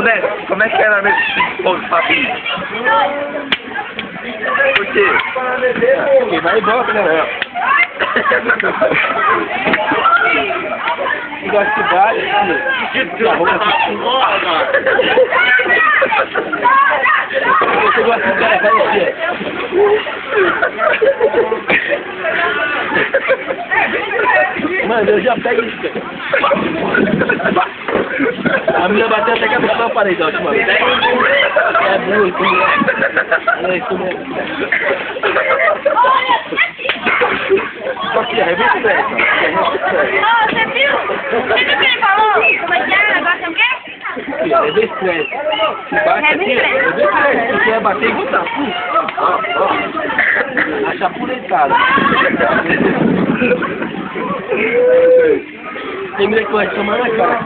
Ô Neto, como é que era mesmo esse fogo Fabinho? Por quê? Porque vai e volta, né? Negócio de galho, você gosta de cara, vai aqui. Mano, eu já pego isso. A minha bateu até que a pessoa parei da última vez. É muito, é isso mesmo. Só que arrebenta o pé, Você viu? Você viu o que ele falou? Como é que é? O negócio é o quê? Revê estresse. Se bate aqui, revê estresse. Se quer bater e botar. A chapuletada. Tem mulher que vai tomar na cara.